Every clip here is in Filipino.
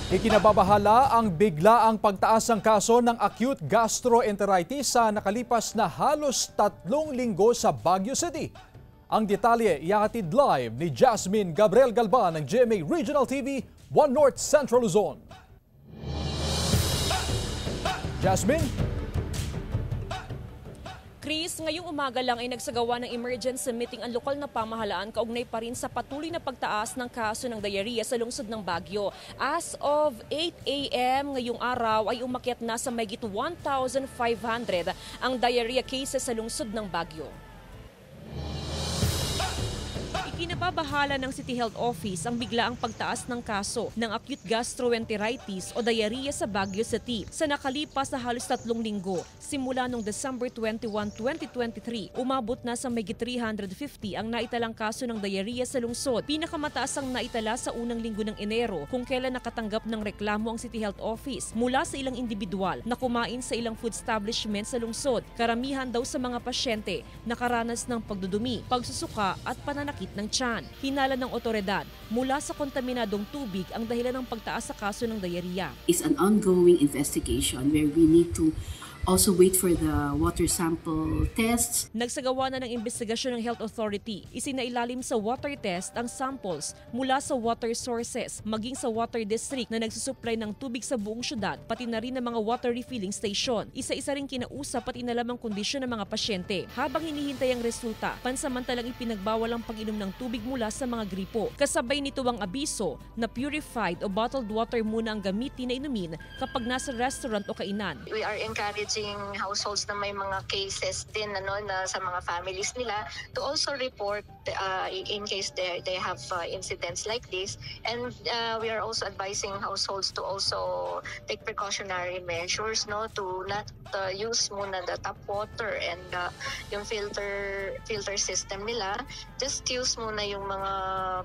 Ikinababahala ang biglaang pagtaas ng kaso ng acute gastroenteritis sa nakalipas na halos 3 linggo sa Baguio City. Ang detalye ihatid live ni Jasmine Gabriel Galban ng GMA Regional TV 1 North Central Luzon. Jasmine? Chris, ngayong umaga lang ay nagsagawa ng emergency meeting ang lokal na pamahalaan kaugnay pa rin sa patuloy na pagtaas ng kaso ng diarrhea sa lungsod ng Baguio. As of 8 a.m. ngayong araw ay umakyat na sa mahigit 1,500 ang diarrhea cases sa lungsod ng Baguio. Ikinababahala ng City Health Office ang biglaang pagtaas ng kaso ng acute gastroenteritis o diarrhea sa Baguio City sa nakalipas na halos 3 linggo. Simula noong December 21, 2023, umabot na sa mahigit 350 ang naitalang kaso ng diarrhea sa lungsod. Pinakamataas ang naitala sa unang linggo ng Enero kung kailan nakatanggap ng reklamo ang City Health Office mula sa ilang individual na kumain sa ilang food establishment sa lungsod. Karamihan daw sa mga pasyente nakaranas ng pagdudumi, pagsusuka at pananakit ng tiyan. Hinala ng otoridad, mula sa kontaminadong tubig ang dahilan ng pagtaas sa kaso ng diarrhea. It's an ongoing investigation where we need to also wait for the water sample tests. Nagsagawa na ng investigasyon ng Health Authority. Isinailalim sa water test ang samples mula sa water sources, maging sa water district na nagsusupply ng tubig sa buong syudad, pati na rin ng mga water refilling station. Isa-isa rin kinausap at inalam ang kondisyon ng mga pasyente. Habang hinihintay ang resulta, pansamantalang ipinagbawal ang pag-inom ng tubig mula sa mga gripo. Kasabay nito ang abiso na purified o bottled water muna ang gamitin na inumin kapag nasa restaurant o kainan. We are encouraging households na may mga cases din na sa mga families nila to also report in case they have incidents like this, and we are also advising households to also take precautionary measures to not use muna the tap water and yung filter system nila. Just use muna yung mga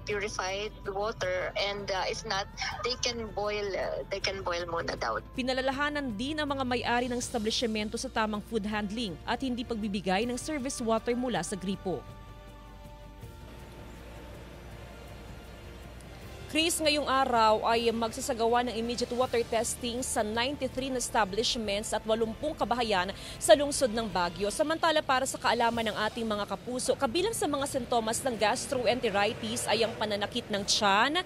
purified water, and if not, they can boil muna daw. Pinalalahanan din ang mga may-ari ng establishmento sa tamang food handling at hindi pagbibigay ng service water mula sa gripo. Chris, ngayong araw ay magsasagawa ng immediate water testing sa 93 na establishments at 80 kabahayan sa lungsod ng Baguio. Samantala, para sa kaalaman ng ating mga kapuso, kabilang sa mga sintomas ng gastroenteritis ay ang pananakit ng tiyan,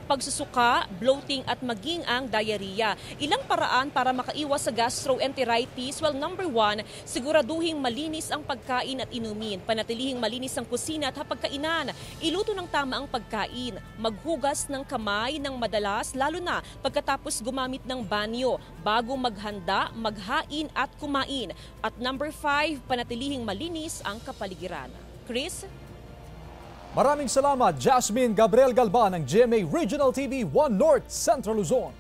pagsusuka, bloating at maging ang diarrhea. Ilang paraan para makaiwas sa gastroenteritis? Well, number 1, siguraduhing malinis ang pagkain at inumin. Panatilihing malinis ang kusina at hapagkainan. Iluto ng tama ang pagkain. Maghugas ng kamay ng madalas, lalo na pagkatapos gumamit ng banyo, bago maghanda, maghain at kumain. At number 5, panatilihing malinis ang kapaligiran. Chris? Maraming salamat, Jasmine Gabriel Galban ng GMA Regional TV 1 North Central Luzon.